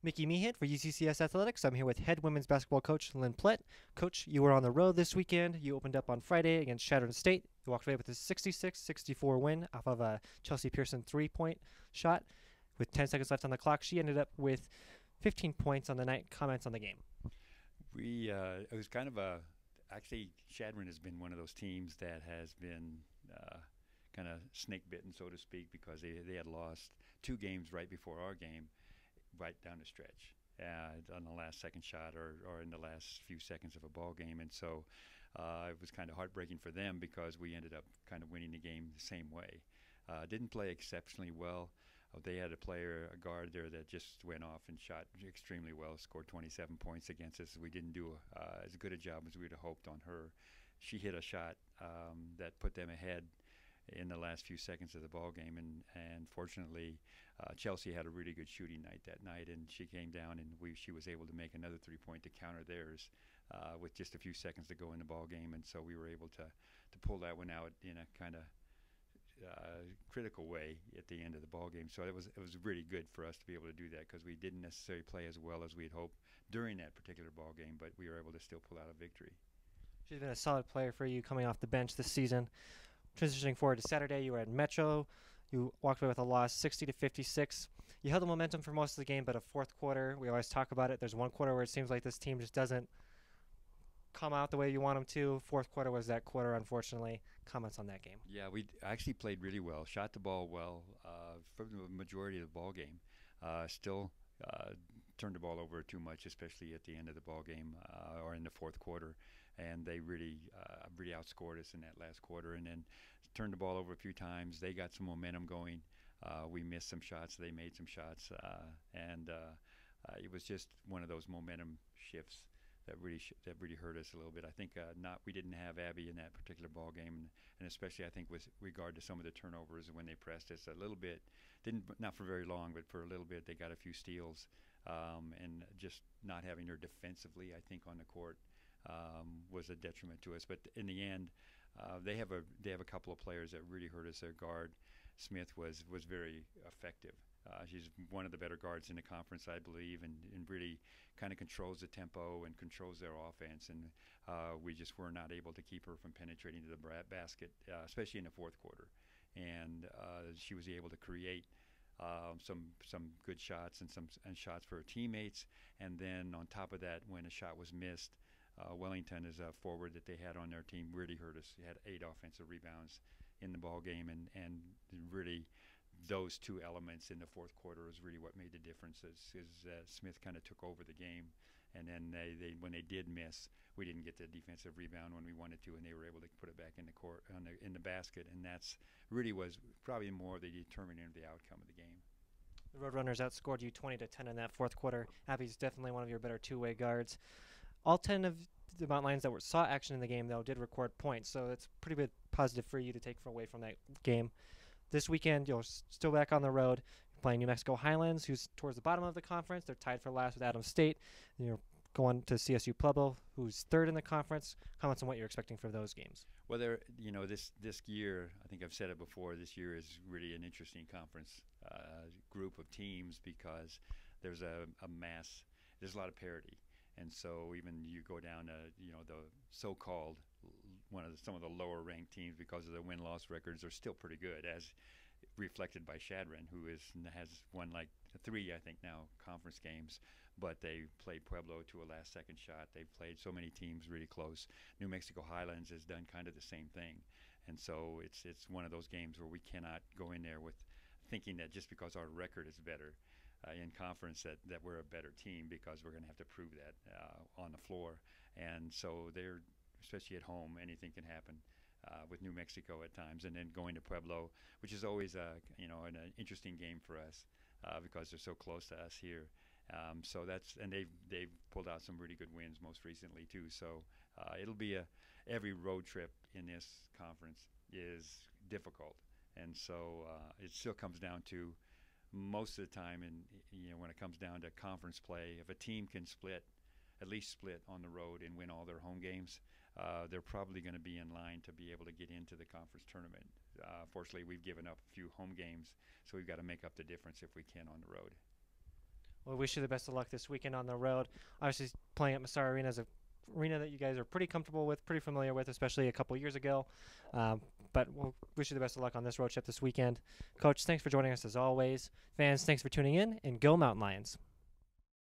Mickey Meehan for UCCS Athletics. I'm here with head women's basketball coach Lynn Plett. Coach, you were on the road this weekend. You opened up on Friday against Chadron State. You walked away with a 66-64 win off of a Chelsea Pearson three-point shot. With 10 seconds left on the clock, she ended up with 15 points on the night. Comments on the game? It was kind of actually, Chadron has been one of those teams that has been kind of snake bitten, so to speak, because they had lost two games right before our game, right down the stretch, on the last second shot or in the last few seconds of a ball game. And so it was kind of heartbreaking for them because we ended up kind of winning the game the same way. Didn't play exceptionally well. They had a guard there that just went off and shot extremely well, scored 27 points against us. We didn't do as good a job as we'd have hoped on her. She hit a shot that put them ahead in the last few seconds of the ball game, and fortunately Chelsea had a really good shooting night that night, and she came down and she was able to make another 3-point to counter theirs with just a few seconds to go in the ball game, and so we were able to pull that one out in a kind of critical way at the end of the ball game. So it was really good for us to be able to do that because we didn't necessarily play as well as we'd hoped during that particular ball game, but we were able to still pull out a victory. She's been a solid player for you coming off the bench this season. Transitioning forward to Saturday, you were at Metro. You walked away with a loss, 60-56. You held the momentum for most of the game, but a fourth quarter, we always talk about it. There's one quarter where it seems like this team just doesn't come out the way you want them to. Fourth quarter was that quarter, unfortunately. Comments on that game? Yeah, we actually played really well, shot the ball well for the majority of the ball game. Still turned the ball over too much, especially at the end of the ball game or in the fourth quarter. And they really outscored us in that last quarter, and then turned the ball over a few times. They got some momentum going. We missed some shots. They made some shots, and it was just one of those momentum shifts that really hurt us a little bit. I think we didn't have Abby in that particular ball game, and especially I think with regard to some of the turnovers when they pressed us a little bit. Not for very long, but for a little bit they got a few steals, and just not having her defensively, I think, on the court was a detriment to us. But in the end, they have a couple of players that really hurt us. Their guard Smith was very effective. She's one of the better guards in the conference, I believe, and really kind of controls the tempo and controls their offense. And we just were not able to keep her from penetrating to the basket, especially in the fourth quarter. And she was able to create some good shots and shots for her teammates. And then on top of that, when a shot was missed, Wellington is a forward that they had on their team really hurt us. He had 8 offensive rebounds in the ball game, and really those two elements in the fourth quarter is really what made the difference. Smith kind of took over the game, and then they when they did miss, we didn't get the defensive rebound when we wanted to, and they were able to put it back in the court in the basket, and that's really was probably more the determinant of the outcome of the game. The Roadrunners outscored you 20-10 in that fourth quarter. Abby's definitely one of your better two-way guards. All 10 of the Mountain Lions that saw action in the game, though, did record points, so that's pretty big positive for you to take away from that game. This weekend, you're still back on the road. You're playing New Mexico Highlands, who's towards the bottom of the conference. They're tied for last with Adams State. And you're going to CSU Pueblo, who's third in the conference. Comments on what you're expecting for those games? Well, this year, I think I've said it before, this year is really an interesting conference group of teams because there's there's a lot of parity. And so even you go down to the so-called some of the lower ranked teams because of their win-loss records are still pretty good, as reflected by Chadron, who has won like 3, I think now, conference games, but they played Pueblo to a last-second shot. They've played so many teams really close. New Mexico Highlands has done kind of the same thing, and so it's one of those games where we cannot go in there with thinking that just because our record is better in conference that we're a better team, because we're going to have to prove that on the floor. And so they're, especially at home, anything can happen with New Mexico at times, and then going to Pueblo, which is always an interesting game for us because they're so close to us here. So and they've pulled out some really good wins most recently too. So it'll be every road trip in this conference is difficult, and so it still comes down to, most of the time, and when it comes down to conference play, if a team can at least split on the road and win all their home games, they're probably going to be in line to be able to get into the conference tournament. Fortunately, we've given up a few home games, so we've got to make up the difference if we can on the road. We wish you the best of luck this weekend on the road. Obviously, playing at Massar Arena is a arena that you guys are pretty comfortable with, pretty familiar with, especially a couple years ago. But we'll wish you the best of luck on this road trip this weekend. Coach, thanks for joining us as always. Fans, thanks for tuning in, and go Mountain Lions.